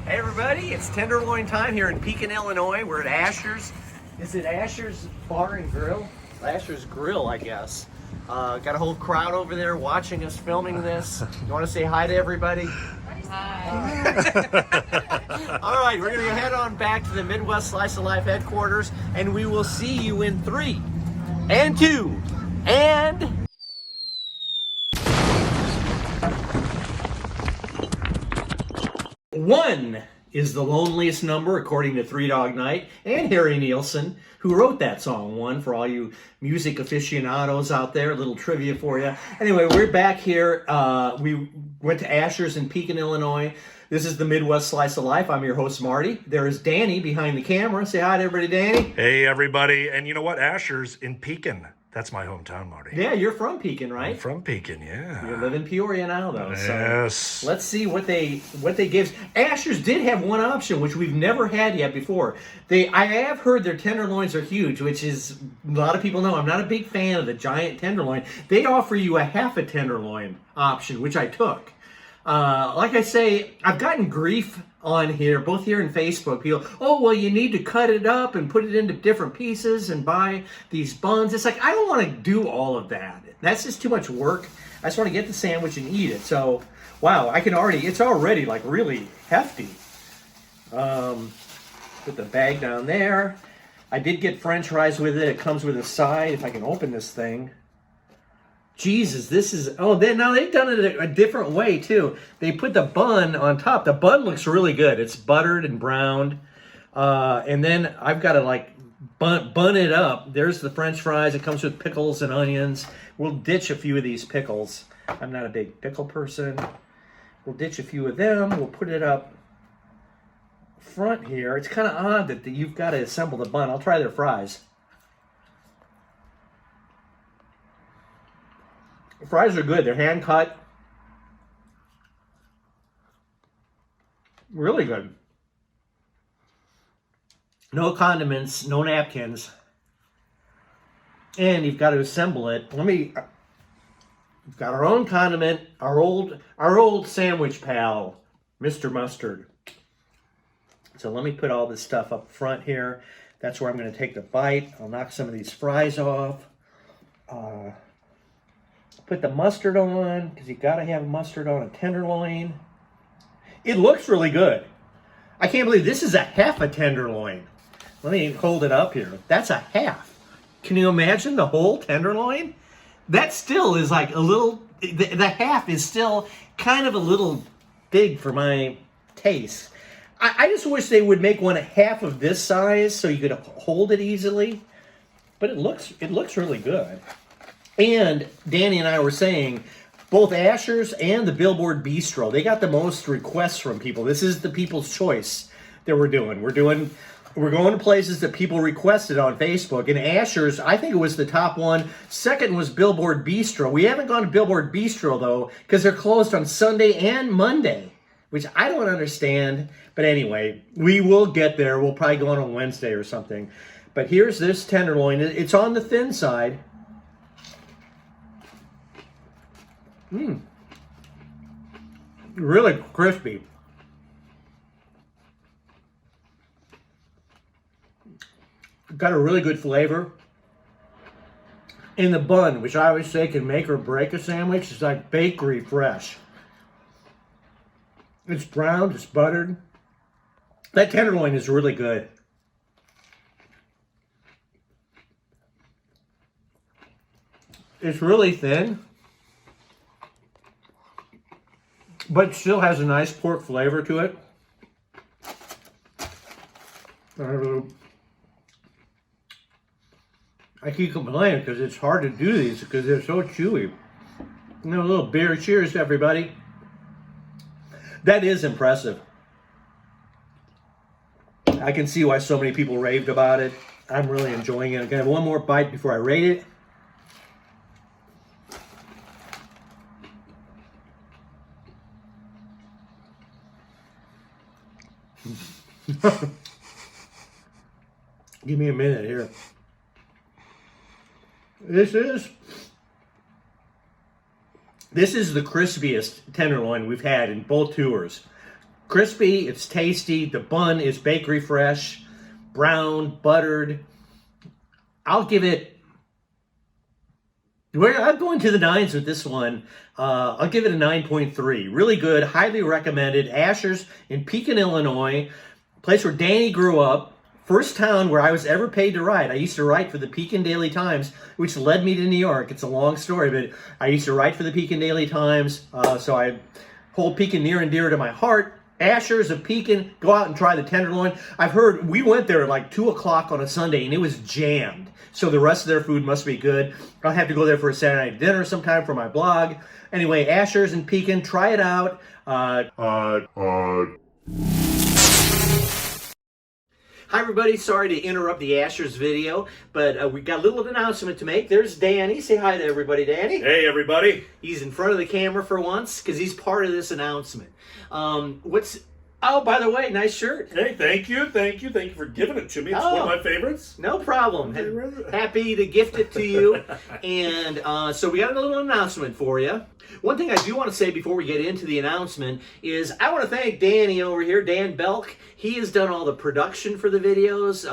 Hey everybody, it's Tenderloin time here in Pekin, Illinois. We're at Asher's. Is it Asher's Bar and Grill? Asher's Grill, I guess. Got a whole crowd over there watching us filming this. You want to say hi to everybody? Hi. All right, we're going to head on back to the Midwest Slice of Life headquarters, and we will see you in 3 and 2 and... One is the loneliest number, according to Three Dog Night and Harry Nielsen, who wrote that song. One for all you music aficionados out there. A little trivia for you. Anyway, we're back here. We went to Asher's in Pekin, Illinois. This is the Midwest Slice of Life. I'm your host, Marty. There is Danny behind the camera. Say hi to everybody, Danny. Hey, everybody. And you know what? Asher's in Pekin. That's my hometown, Marty. Yeah, you're from Pekin, right? I'm from Pekin, yeah. You live in Peoria now, though. Yes. So let's see what they give. Asher's did have one option, which we've never had yet before. I have heard their tenderloins are huge, which is, a lot of people know, I'm not a big fan of the giant tenderloin. They offer you a half a tenderloin option, which I took. Like I say, I've gotten grief on here, both here and Facebook. People, oh, well, you need to cut it up and put it into different pieces and buy these buns. It's like, I don't want to do all of that. That's just too much work. I just want to get the sandwich and eat it. So, wow, it's already like really hefty. Put the bag down there. I did get French fries with it. It comes with a side. If I can open this thing. Jesus, this is, now they've done it a different way too. They put the bun on top. The bun looks really good. It's buttered and browned. And then I've got to like bun it up. There's the French fries. It comes with pickles and onions. We'll ditch a few of these pickles. I'm not a big pickle person. We'll ditch a few of them. We'll put it up front here. It's kind of odd that you've got to assemble the bun. I'll try their fries. The fries are good. They're hand cut. Really good. No condiments, no napkins. And you've got to assemble it. We've got our own condiment, our old sandwich pal, Mr. Mustard. So let me put all this stuff up front here. That's where I'm going to take the bite. I'll knock some of these fries off. Put the mustard on, because you got to have mustard on a tenderloin. It looks really good. I can't believe this is a half a tenderloin. Let me hold it up here. That's a half. Can you imagine the whole tenderloin? That still is like a little, the half is still kind of a little big for my taste. I just wish they would make one half of this size so you could hold it easily. But it looks really good. And Danny and I were saying, both Asher's and the Billboard Bistro, they got the most requests from people. This is the people's choice that we're doing. We're going to places that people requested on Facebook. And Asher's, I think it was the top one. Second was Billboard Bistro. We haven't gone to Billboard Bistro, though, because they're closed on Sunday and Monday, which I don't understand. But anyway, we will get there. We'll probably go on Wednesday or something. But here's this tenderloin. It's on the thin side. Really crispy. Got a really good flavor. In the bun, which I always say can make or break a sandwich, it's like bakery fresh. It's browned, it's buttered. That tenderloin is really good. It's really thin, but still has a nice pork flavor to it. I keep complaining because it's hard to do these because they're so chewy. A little beer cheers, everybody. That is impressive. I can see why so many people raved about it. I'm really enjoying it. I'm gonna have one more bite before I rate it. Give me a minute here. This is the crispiest tenderloin we've had in both tours. Crispy, it's tasty. The bun is bakery fresh, brown, buttered. I'll give it, I'm going to the nines with this one. I'll give it a 9.3. Really good, highly recommended. Asher's in Pekin, Illinois, place where Danny grew up. First town where I was ever paid to write. I used to write for the Pekin Daily Times, which led me to New York. It's a long story, but I used to write for the Pekin Daily Times, so I hold Pekin near and dear to my heart. Asher's of Pekin, go out and try the tenderloin. I've heard, we went there at like 2 o'clock on a Sunday, and it was jammed. So the rest of their food must be good. I'll have to go there for a Saturday night dinner sometime for my blog. Anyway, Asher's in Pekin, try it out. Hi everybody, sorry to interrupt the Asher's video, but we got a little announcement to make. There's Danny. Say hi to everybody, Danny. Hey, everybody. He's in front of the camera for once because he's part of this announcement. Oh, by the way, nice shirt. Hey, thank you for giving it to me. It's one of my favorites. No problem. Happy to gift it to you. And so we got a little announcement for you. One thing I do want to say before we get into the announcement is I want to thank Danny over here, Dan Belk. He has done all the production for the videos,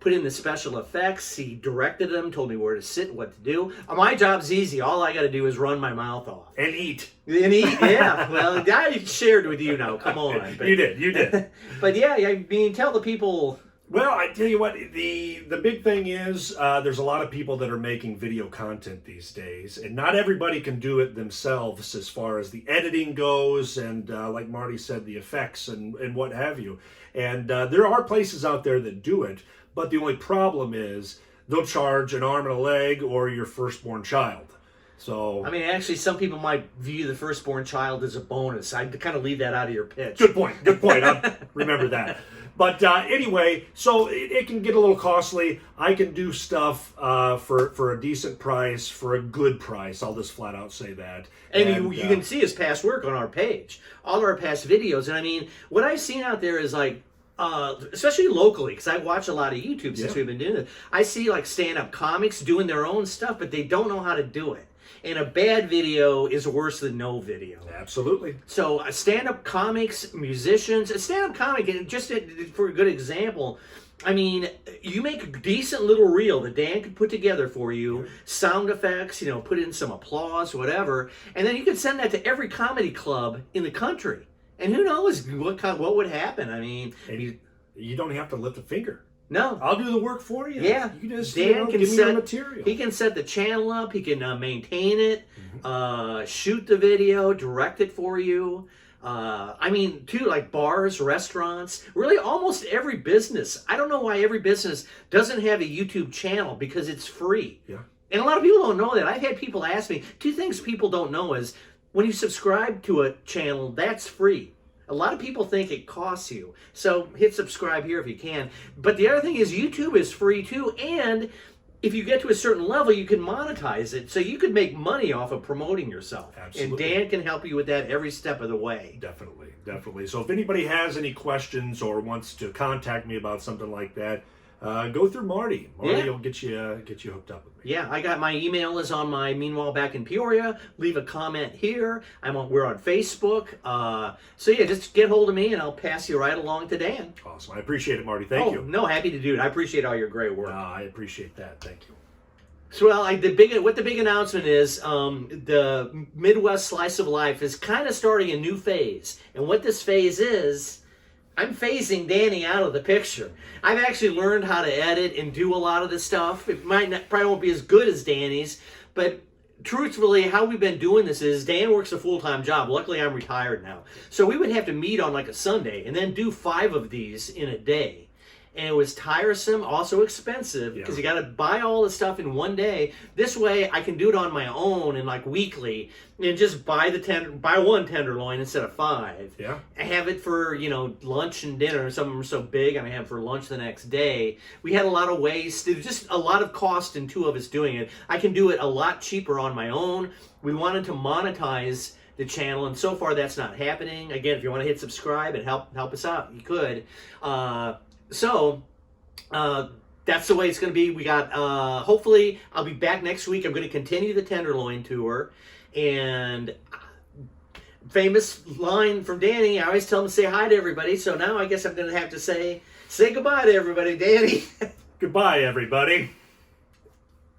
put in the special effects. He directed them, told me where to sit, what to do. My job's easy. All I got to do is run my mouth off. And eat. And eat, yeah. Well, I shared with you now. Come on. But, you did. But yeah, I mean, tell the people. Well, I tell you what, the big thing is there's a lot of people that are making video content these days, and not everybody can do it themselves as far as the editing goes, and like Marty said, the effects and what have you. And there are places out there that do it, but the only problem is they'll charge an arm and a leg or your firstborn child. So I mean, actually, some people might view the firstborn child as a bonus. I'd kind of leave that out of your pitch. Good point. I'll remember that. But anyway, so it can get a little costly. I can do stuff for a decent price, for a good price. I'll just flat out say that. And you can see his past work on our page, all our past videos. And I mean, what I've seen out there is like, especially locally, because I watch a lot of YouTube since we've been doing this. I see like stand-up comics doing their own stuff, but they don't know how to do it. And a bad video is worse than no video. Absolutely. So stand-up comics, musicians, a stand-up comic, and just for a good example, I mean, you make a decent little reel that Dan could put together for you, sound effects, put in some applause, whatever, and then you could send that to every comedy club in the country. And who knows what would happen? I mean, you don't have to lift a finger. No, I'll do the work for you. Yeah, you just Dan can give set me the material. He can set the channel up. He can maintain it, shoot the video, direct it for you. I mean, too, like bars, restaurants, really almost every business. I don't know why every business doesn't have a YouTube channel because it's free. Yeah, and a lot of people don't know that. I've had people ask me. Two things people don't know is when you subscribe to a channel, that's free. A lot of people think it costs you. So hit subscribe here if you can. But the other thing is YouTube is free too. And if you get to a certain level, you can monetize it. So you could make money off of promoting yourself. Absolutely. And Dan can help you with that every step of the way. Definitely. So if anybody has any questions or wants to contact me about something like that, go through Marty. Marty will get you hooked up with me. Yeah, I got my email is on my Meanwhile Back in Peoria. Leave a comment here. We're on Facebook. So yeah, just get hold of me and I'll pass you right along to Dan. Awesome. I appreciate it, Marty. Thank you. No, happy to do it. I appreciate all your great work. I appreciate that. Thank you. So, well, what the big announcement is, the Midwest Slice of Life is kind of starting a new phase. And what this phase is, I'm phasing Danny out of the picture. I've actually learned how to edit and do a lot of this stuff. It probably won't be as good as Danny's, but truthfully, how we've been doing this is Dan works a full-time job. Luckily, I'm retired now. So we would have to meet on like a Sunday and then do 5 of these in a day. And it was tiresome, also expensive, because you got to buy all the stuff in one day. This way, I can do it on my own and like weekly, and just buy one tenderloin instead of 5. Yeah. I have it for lunch and dinner. Some of them are so big, and I have it for lunch the next day. We had a lot of waste. There's just a lot of cost in 2 of us doing it. I can do it a lot cheaper on my own. We wanted to monetize the channel, and so far that's not happening. Again, if you want to hit subscribe and help us out, you could. So that's the way it's going to be. We got, hopefully, I'll be back next week. I'm going to continue the Tenderloin tour. And famous line from Danny. I always tell him to say hi to everybody. So now I guess I'm going to have to say goodbye to everybody, Danny. Goodbye, everybody.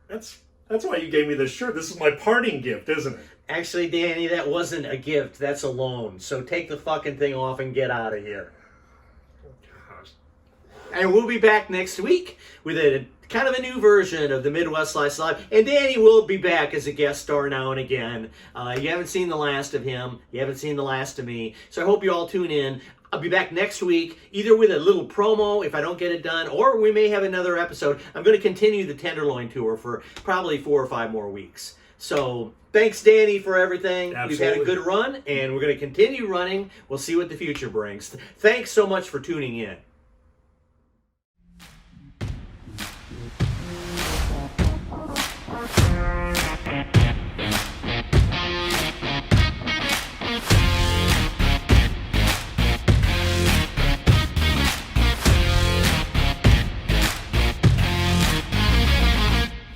That's why you gave me this shirt. This is my parting gift, isn't it? Actually, Danny, that wasn't a gift. That's a loan. So take the fucking thing off and get out of here. And we'll be back next week with a kind of a new version of the Midwest Slice Live. And Danny will be back as a guest star now and again. You haven't seen the last of him. You haven't seen the last of me. So I hope you all tune in. I'll be back next week, either with a little promo if I don't get it done, or we may have another episode. I'm going to continue the Tenderloin tour for probably 4 or 5 more weeks. So thanks, Danny, for everything. Absolutely. We've had a good run, and we're going to continue running. We'll see what the future brings. Thanks so much for tuning in.